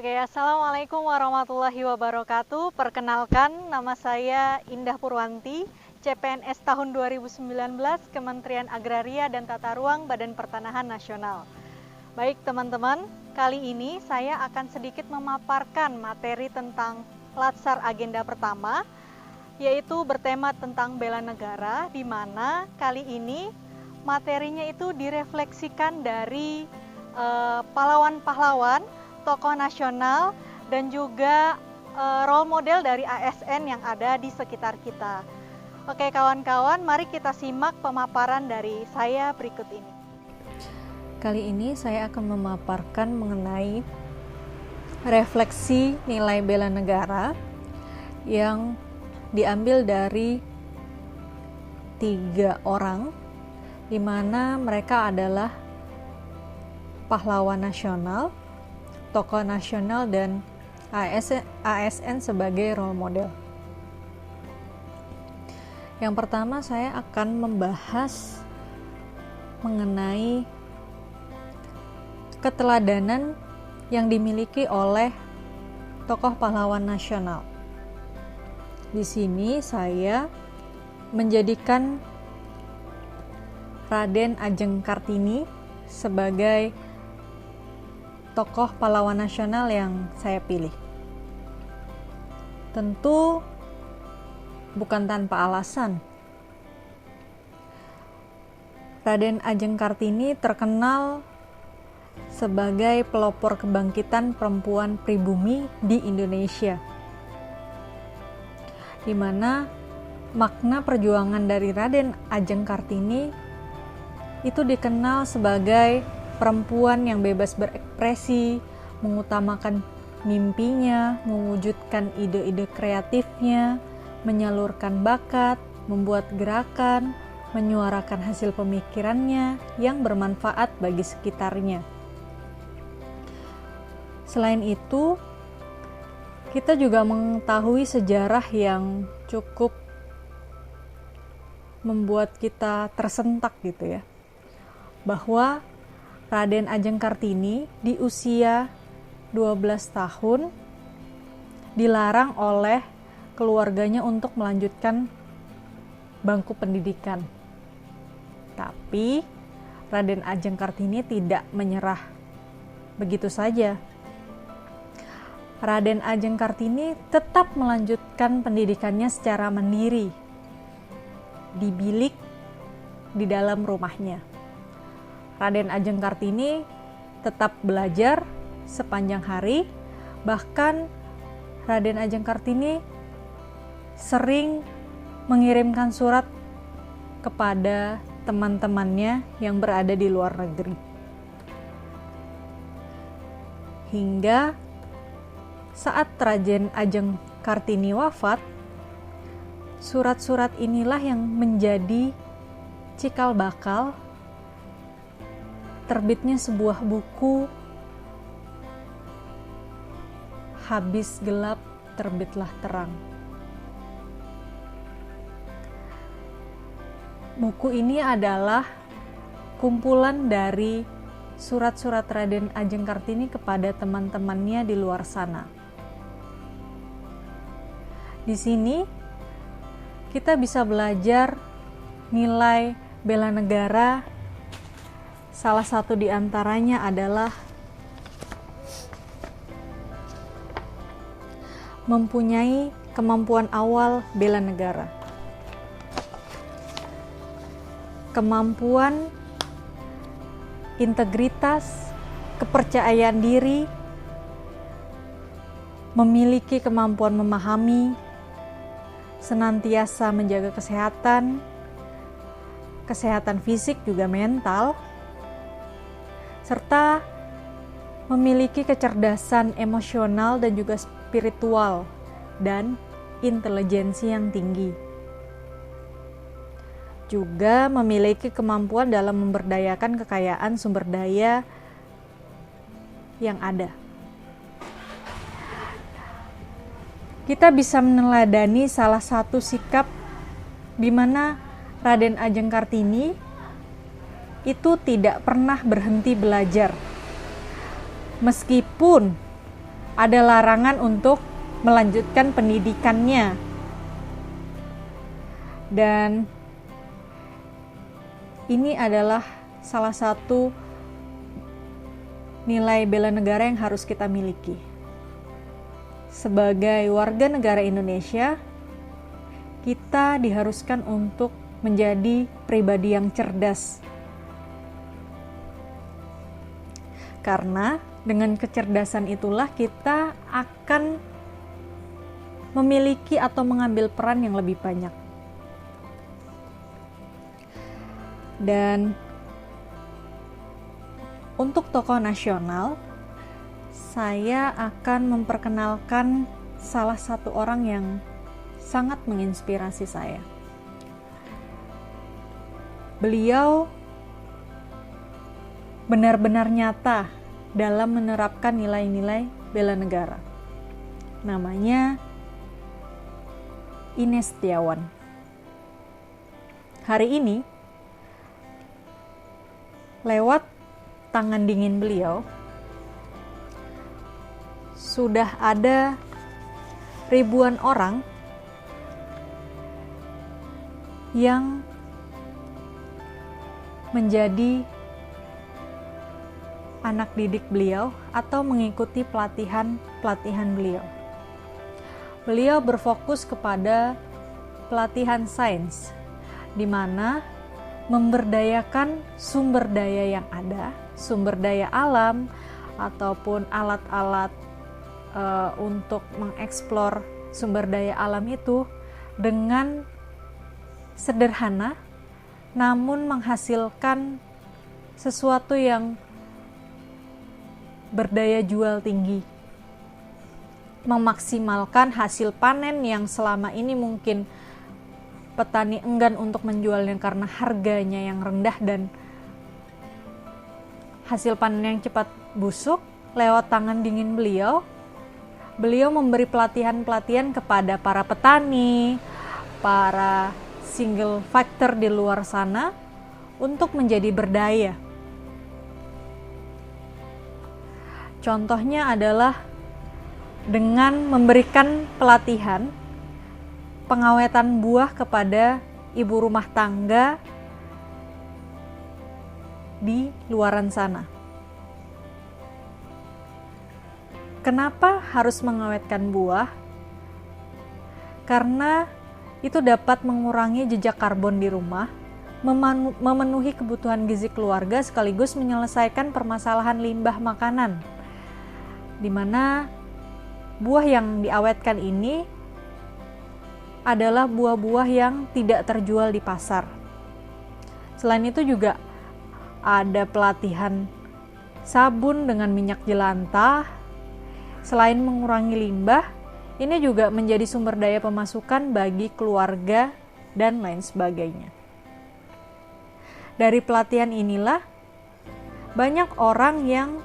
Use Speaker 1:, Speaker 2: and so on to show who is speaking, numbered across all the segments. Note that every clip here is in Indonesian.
Speaker 1: Oke, Assalamualaikum warahmatullahi wabarakatuh. Perkenalkan, nama saya Indah Purwanti, CPNS tahun 2019, Kementerian Agraria dan Tata Ruang Badan Pertanahan Nasional. Baik teman-teman, kali ini saya akan sedikit memaparkan materi tentang Latsar agenda pertama, yaitu bertema tentang bela negara, di mana kali ini materinya itu direfleksikan dari pahlawan-pahlawan, tokoh nasional, dan juga role model dari ASN yang ada di sekitar kita. Oke kawan-kawan, mari kita simak pemaparan dari saya berikut ini.
Speaker 2: Kali ini saya akan memaparkan mengenai refleksi nilai bela negara yang diambil dari 3 orang, di mana mereka adalah pahlawan nasional, tokoh nasional, dan ASN sebagai role model. Yang pertama, saya akan membahas mengenai keteladanan yang dimiliki oleh tokoh pahlawan nasional. Di sini saya menjadikan Raden Ajeng Kartini sebagai tokoh pahlawan nasional yang saya pilih. Tentu bukan tanpa alasan. Raden Ajeng Kartini terkenal sebagai pelopor kebangkitan perempuan pribumi di Indonesia, di mana makna perjuangan dari Raden Ajeng Kartini itu dikenal sebagai perempuan yang bebas berekspresi, mengutamakan mimpinya, mewujudkan ide-ide kreatifnya, menyalurkan bakat, membuat gerakan, menyuarakan hasil pemikirannya yang bermanfaat bagi sekitarnya. Selain itu, kita juga mengetahui sejarah yang cukup membuat kita tersentak gitu ya, bahwa Raden Ajeng Kartini di usia 12 tahun dilarang oleh keluarganya untuk melanjutkan bangku pendidikan. Tapi Raden Ajeng Kartini tidak menyerah begitu saja. Raden Ajeng Kartini tetap melanjutkan pendidikannya secara mandiri di bilik di dalam rumahnya. Raden Ajeng Kartini tetap belajar sepanjang hari, bahkan Raden Ajeng Kartini sering mengirimkan surat kepada teman-temannya yang berada di luar negeri. Hingga saat Raden Ajeng Kartini wafat, surat-surat inilah yang menjadi cikal bakal terbitnya sebuah buku Habis Gelap Terbitlah Terang. Buku ini adalah kumpulan dari surat-surat Raden Ajeng Kartini kepada teman-temannya di luar sana. Di sini kita bisa belajar nilai bela negara. Salah satu di antaranya adalah mempunyai kemampuan awal bela negara. Kemampuan, integritas, kepercayaan diri, memiliki kemampuan memahami, senantiasa menjaga kesehatan fisik juga mental, serta memiliki kecerdasan emosional dan juga spiritual dan intelijensi yang tinggi. Juga memiliki kemampuan dalam memberdayakan kekayaan sumber daya yang ada. Kita bisa meneladani salah satu sikap di mana Raden Ajeng Kartini itu tidak pernah berhenti belajar. Meskipun ada larangan untuk melanjutkan pendidikannya. Dan ini adalah salah satu nilai bela negara yang harus kita miliki. Sebagai warga negara Indonesia, kita diharuskan untuk menjadi pribadi yang cerdas. Karena dengan kecerdasan itulah kita akan memiliki atau mengambil peran yang lebih banyak. Dan untuk tokoh nasional, saya akan memperkenalkan salah satu orang yang sangat menginspirasi saya. Beliau benar-benar nyata dalam menerapkan nilai-nilai bela negara. Namanya Ines Setiawan. Hari ini, lewat tangan dingin beliau, sudah ada ribuan orang yang menjadi anak didik beliau atau mengikuti pelatihan beliau. Beliau berfokus kepada pelatihan sains, di mana memberdayakan sumber daya yang ada, sumber daya alam ataupun alat-alat untuk mengeksplor sumber daya alam itu dengan sederhana, namun menghasilkan sesuatu yang berdaya jual tinggi, memaksimalkan hasil panen yang selama ini mungkin petani enggan untuk menjualnya karena harganya yang rendah dan hasil panen yang cepat busuk. Lewat tangan dingin beliau memberi pelatihan-pelatihan kepada para petani, para single factor di luar sana untuk menjadi berdaya. Contohnya adalah dengan memberikan pelatihan pengawetan buah kepada ibu rumah tangga di luaran sana. Kenapa harus mengawetkan buah? Karena itu dapat mengurangi jejak karbon di rumah, memenuhi kebutuhan gizi keluarga sekaligus menyelesaikan permasalahan limbah makanan, di mana buah yang diawetkan ini adalah buah-buah yang tidak terjual di pasar. Selain itu juga ada pelatihan sabun dengan minyak jelantah. Selain mengurangi limbah, ini juga menjadi sumber daya pemasukan bagi keluarga dan lain sebagainya. Dari pelatihan inilah banyak orang yang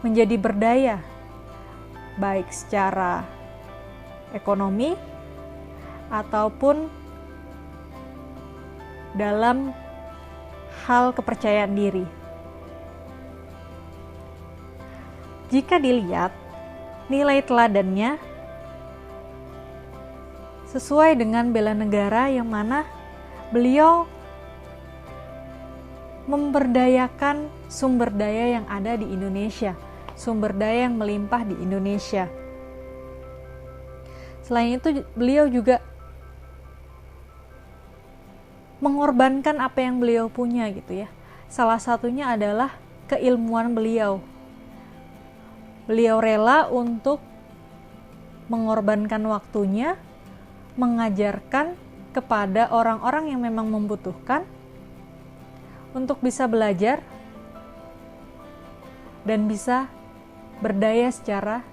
Speaker 2: menjadi berdaya, baik secara ekonomi ataupun dalam hal kepercayaan diri. Jika dilihat, nilai teladannya sesuai dengan bela negara yang mana beliau memberdayakan sumber daya yang ada di Indonesia, sumber daya yang melimpah di Indonesia. Selain itu, beliau juga mengorbankan apa yang beliau punya gitu ya. Salah satunya adalah keilmuan beliau. Beliau rela untuk mengorbankan waktunya, mengajarkan kepada orang-orang yang memang membutuhkan untuk bisa belajar dan bisa berdaya secara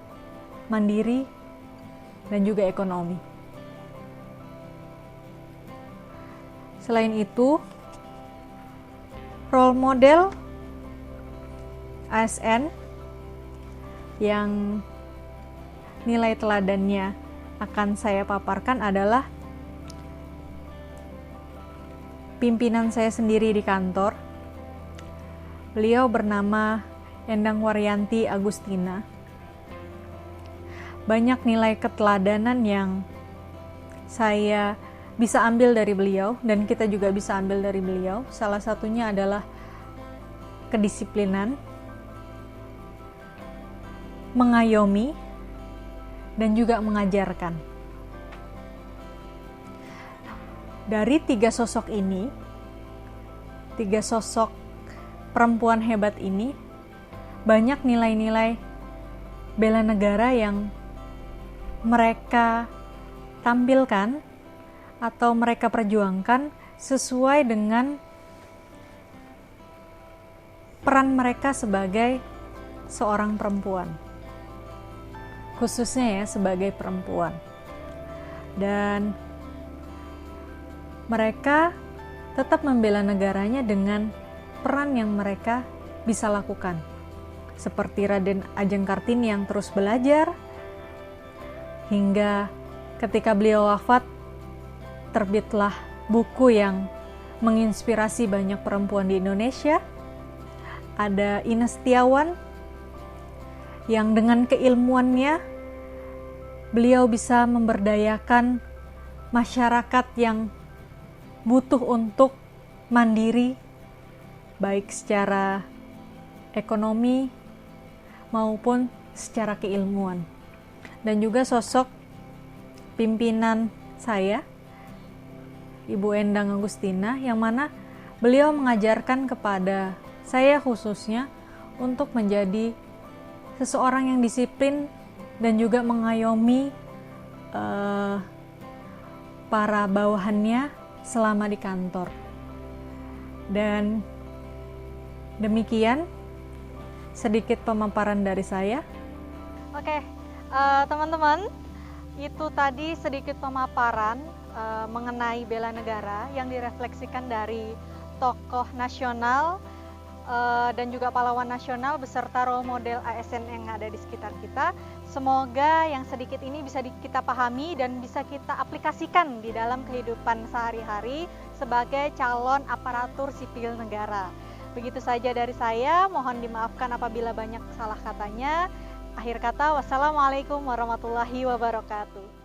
Speaker 2: mandiri dan juga ekonomi. Selain itu, role model ASN yang nilai teladannya akan saya paparkan adalah pimpinan saya sendiri di kantor. Beliau bernama Endang Waryanti Agustina. banyak nilai keteladanan yang saya bisa ambil dari beliau dan kita juga bisa ambil dari beliau. Salah satunya adalah kedisiplinan, mengayomi, dan juga mengajarkan. Dari tiga sosok ini, tiga sosok perempuan hebat ini, banyak nilai-nilai bela negara yang mereka tampilkan atau mereka perjuangkan sesuai dengan peran mereka sebagai seorang perempuan, khususnya ya sebagai perempuan. Dan mereka tetap membela negaranya dengan peran yang mereka bisa lakukan, seperti Raden Ajeng Kartini yang terus belajar hingga ketika beliau wafat terbitlah buku yang menginspirasi banyak perempuan di Indonesia. Ada Ines Setiawan yang dengan keilmuannya beliau bisa memberdayakan masyarakat yang butuh untuk mandiri, baik secara ekonomi maupun secara keilmuan. Dan juga sosok pimpinan saya, Ibu Endang Agustina, yang mana beliau mengajarkan kepada saya khususnya untuk menjadi seseorang yang disiplin dan juga mengayomi para bawahannya selama di kantor. Dan demikian sedikit pemaparan dari saya.
Speaker 1: Oke, teman-teman, itu tadi sedikit pemaparan mengenai bela negara yang direfleksikan dari tokoh nasional dan juga pahlawan nasional beserta role model ASN yang ada di sekitar kita. Semoga yang sedikit ini bisa kita pahami dan bisa kita aplikasikan di dalam kehidupan sehari-hari sebagai calon aparatur sipil negara. Begitu saja dari saya, mohon dimaafkan apabila banyak salah katanya. Akhir kata, wassalamualaikum warahmatullahi wabarakatuh.